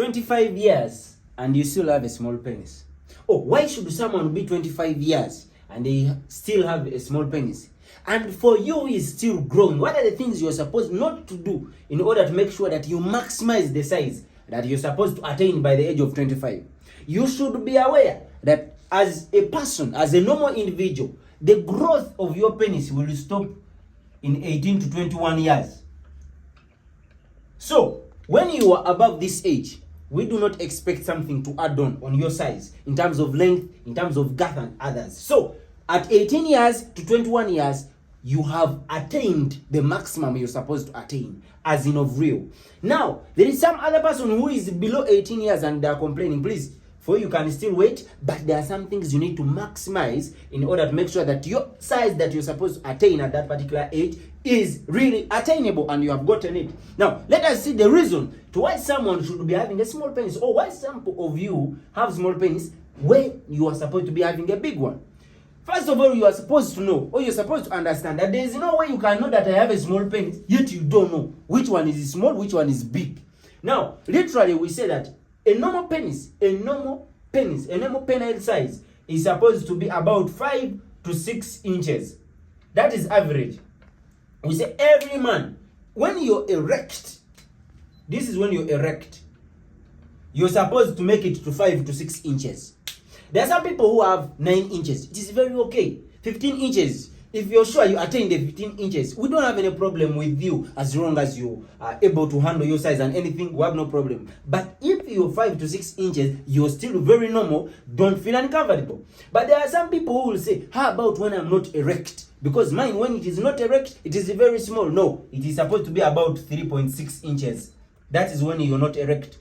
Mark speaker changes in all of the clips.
Speaker 1: 25 years and you still have a small penis? Oh, why should someone be 25 years and they still have a small penis? And for you is still growing. What are the things you're supposed not to do in order to make sure that you maximize the size that you're supposed to attain by the age of 25? You should be aware that as a person, as a normal individual, the growth of your penis will stop in 18 to 21 years. So, when you are above this age, we do not expect something to add on your size in terms of length, in terms of girth and others. So, at 18 years to 21 years, you have attained the maximum you're supposed to attain, as in of real. Now, there is some other person who is below 18 years and they are complaining. Please, for you can still wait, but there are some things you need to maximize in order to make sure that your size that you're supposed to attain at that particular age is really attainable and you have gotten it. Now, let us see the reason to why someone should be having a small penis, or why some of you have small penis when you are supposed to be having a big one. First of all, you are supposed to know, or you're supposed to understand that there is no way you can know that I have a small penis, yet you don't know which one is small, which one is big. Now, literally, we say that a normal penile size is supposed to be about 5 to 6 inches. That is average. We say every man, when you're erect, this is when you're erect, you're supposed to make it to 5 to 6 inches. There are some people who have 9 inches. It is very okay. 15 inches. If you're sure you attain the 15 inches, we don't have any problem with you as long as you are able to handle your size and anything, we have no problem. But if you're 5 to 6 inches, you're still very normal, don't feel uncomfortable. But there are some people who will say, how about when I'm not erect? Because mine, when it is not erect, it is very small. No, it is supposed to be about 3.6 inches. That is when you're not erect.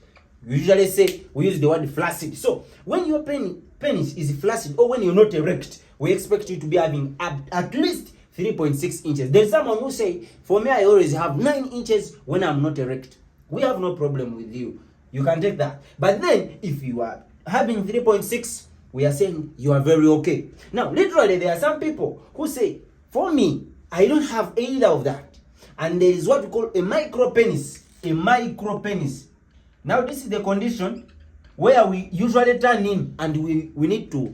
Speaker 1: We usually say, we use the word flaccid. So, when your penis is flaccid, or when you're not erect, we expect you to be having at least 3.6 inches. There's someone who say, for me, I always have 9 inches when I'm not erect. We have no problem with you. You can take that. But then, if you are having 3.6, we are saying you are very okay. Now, literally, there are some people who say, for me, I don't have either of that. And there is what we call a micropenis. A micropenis. Now, this is the condition where we usually turn in and we need to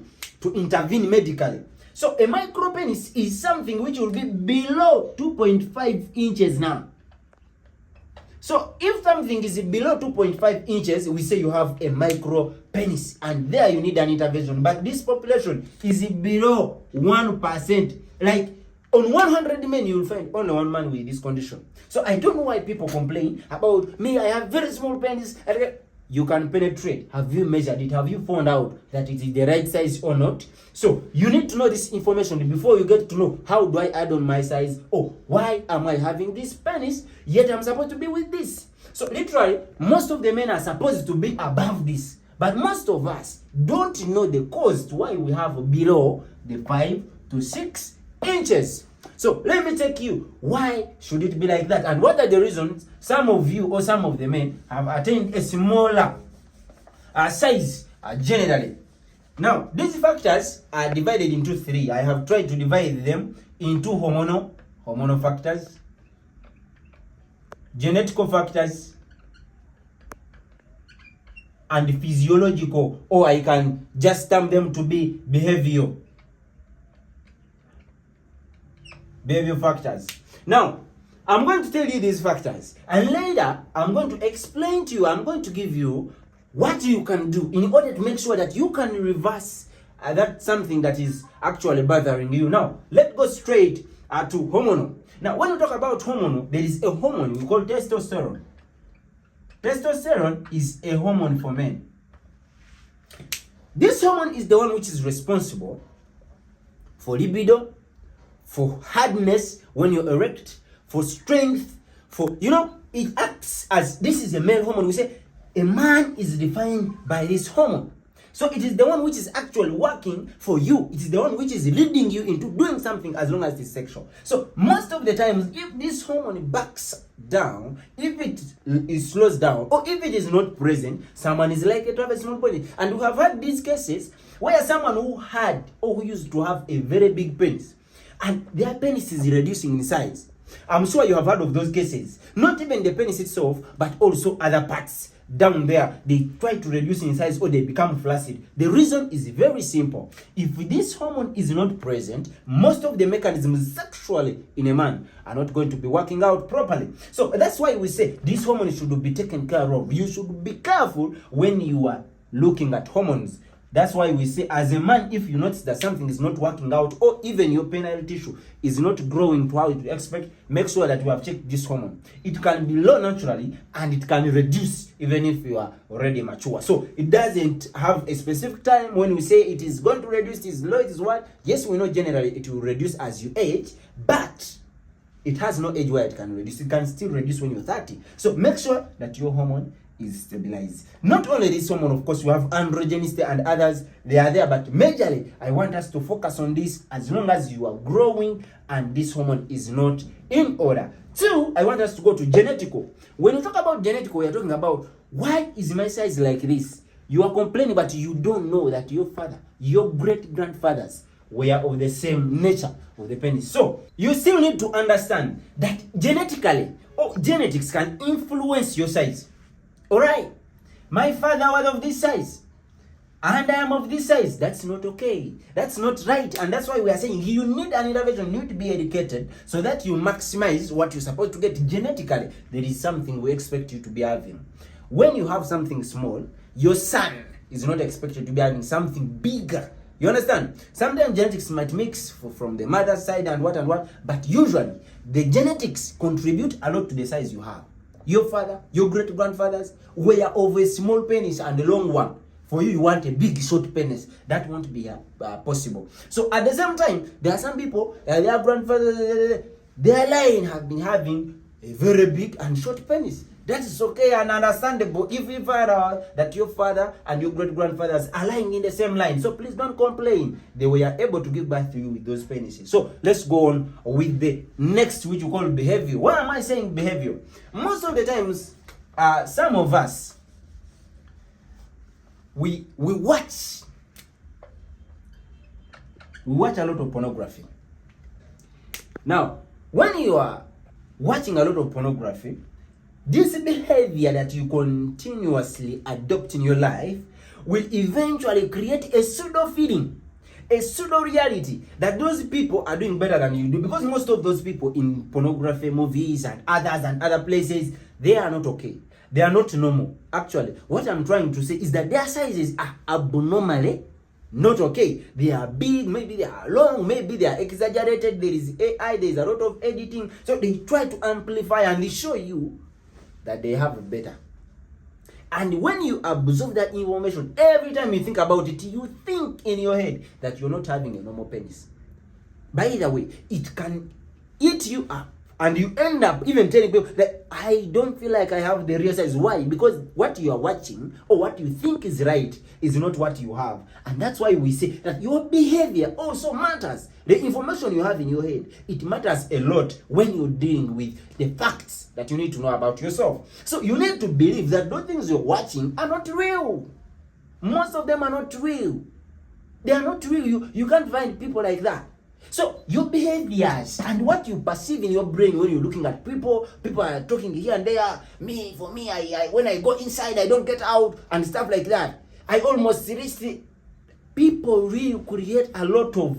Speaker 1: intervene medically. So, a micropenis is something which will be below 2.5 inches now. So, if something is below 2.5 inches, we say you have a micropenis, and there you need an intervention. But this population is below 1%. Like, on 100 men, you will find only one man with this condition. So I don't know why people complain about me. I have very small penis. You can penetrate. Have you measured it? Have you found out that it is the right size or not? So you need to know this information before you get to know, how do I add on my size? Oh, why am I having this penis, yet I'm supposed to be with this? So literally, most of the men are supposed to be above this. But most of us don't know the cause to why we have below the 5 to 6 inches. So let me take you, why should it be like that, and what are the reasons some of you or some of the men have attained a smaller size generally. Now, these factors are divided into 3. I have tried to divide them into hormonal factors, genetical factors, and physiological, or I can just term them to be behavioral factors. Now, I'm going to tell you these factors, and later I'm going to explain to you, I'm going to give you what you can do in order to make sure that you can reverse that something that is actually bothering you. Now, let's go straight to hormonal. Now, when we talk about hormonal, there is a hormone we call testosterone. Testosterone is a hormone for men. This hormone is the one which is responsible for libido, for hardness when you're erect, for strength, for, it acts as, this is a male hormone. We say a man is defined by this hormone. So it is the one which is actually working for you. It is the one which is leading you into doing something as long as it's sexual. So most of the times, if this hormone backs down, if it slows down, or if it is not present, someone is likely to have a small penis. And we have had these cases where someone who had or who used to have a very big penis, and their penis is reducing in size. I'm sure you have heard of those cases. Not even the penis itself, but also other parts down there, they try to reduce in size or they become flaccid. The reason is very simple. If this hormone is not present, most of the mechanisms sexually in a man are not going to be working out properly. So that's why we say this hormone should be taken care of. You should be careful when you are looking at hormones. That's why we say, as a man, if you notice that something is not working out, or even your penile tissue is not growing to how you expect, make sure that you have checked this hormone. It can be low naturally, and it can reduce even if you are already mature. So it doesn't have a specific time when we say it is going to reduce, it is low, it is what? Yes, we know generally it will reduce as you age, but it has no age where it can reduce. It can still reduce when you're 30. So make sure that your hormone is stabilized. Not only this hormone, of course, you have androgens and others, they are there, but majorly I want us to focus on this as long as you are growing and this hormone is not in order. 2, I want us to go to genetical. When you talk about genetical, we are talking about, why is my size like this? You are complaining, but you don't know that your father, your great grandfathers were of the same nature of the penis. So you still need to understand that genetically, or genetics can influence your size. Alright, my father was of this size and I am of this size. That's not okay. That's not right. And that's why we are saying you need an intervention, you need to be educated so that you maximize what you're supposed to get genetically. There is something we expect you to be having. When you have something small, your son is not expected to be having something bigger. You understand? Sometimes genetics might mix from the mother's side and what, but usually the genetics contribute a lot to the size you have. Your father, your great-grandfathers were of a small penis and a long one. For you, you want a big, short penis. That won't be possible. So at the same time, there are some people, their grandfathers, their line have been having a very big and short penis. That is okay and understandable if you find out that your father and your great-grandfathers are lying in the same line. So please don't complain. They were able to give birth to you with those penises. So let's go on with the next, which we call behavior. Why am I saying behavior? Most of the times, some of us, we watch a lot of pornography. Now, when you are watching a lot of pornography, this behavior that you continuously adopt in your life will eventually create a pseudo feeling, a pseudo reality that those people are doing better than you do, because most of those people in pornography movies and other places, they are not okay. They are not normal. Actually, what I'm trying to say is that their sizes are abnormally not okay. They are big, maybe they are long, maybe they are exaggerated. There is AI, there is a lot of editing. So they try to amplify and they show you that they have better. And when you absorb that information, every time you think about it, you think in your head that you're not having a normal penis. By the way, it can eat you up. And you end up even telling people that I don't feel like I have the real size. Why? Because what you are watching or what you think is right is not what you have. And that's why we say that your behavior also matters. The information you have in your head, it matters a lot when you're dealing with the facts that you need to know about yourself. So you need to believe that those things you're watching are not real. Most of them are not real. They are not real. You can't find people like that. So your behaviors and what you perceive in your brain when you're looking at people are talking here and there. For me, I when I go inside, I don't get out and stuff like that. I almost seriously, people really create a lot of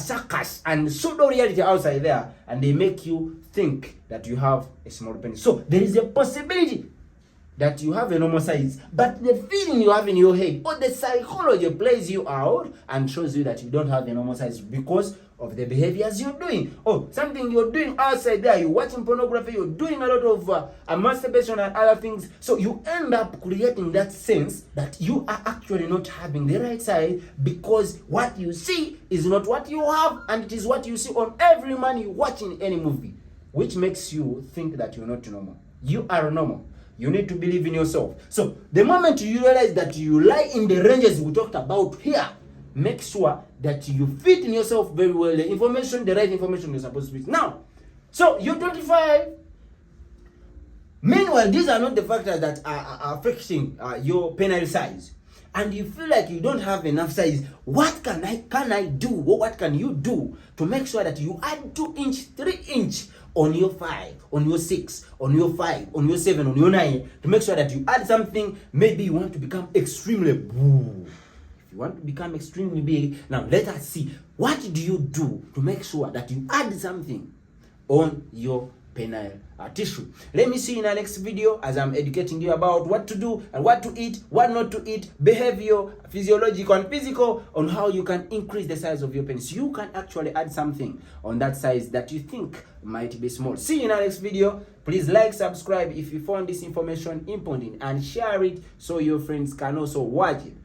Speaker 1: circus and pseudo reality outside there, and they make you think that you have a small penis. So there is a possibility that you have a normal size, but the feeling you have in your head or the psychology plays you out and shows you that you don't have a normal size because of the behaviors you're doing. Or something you're doing outside there, you're watching pornography, you're doing a lot of masturbation and other things. So you end up creating that sense that you are actually not having the right size because what you see is not what you have, and it is what you see on every man you watch in any movie, which makes you think that you're not normal. You are normal. You need to believe in yourself. So the moment you realize that you lie in the ranges we talked about here, make sure that you fit in yourself very well. The information, the right information you're supposed to be. Now, so you're 25. Meanwhile, these are not the factors that are affecting your penile size. and you feel like you don't have enough size, what can I do, or what can you do to make sure that you add 2 inch, 3 inch on your 5, on your 6, on your 5, on your 7, on your 9, to make sure that you add something? Maybe you want to become extremely big. If you want to become extremely big, now let us see, what do you do to make sure that you add something on your penile tissue? Let me see you in our next video as I'm educating you about what to do and what to eat, what not to eat, behavior, physiological and physical, on how you can increase the size of your penis. You can actually add something on that size that you think might be small. See you in our next video. Please like, subscribe if you found this information important, and share it so your friends can also watch it.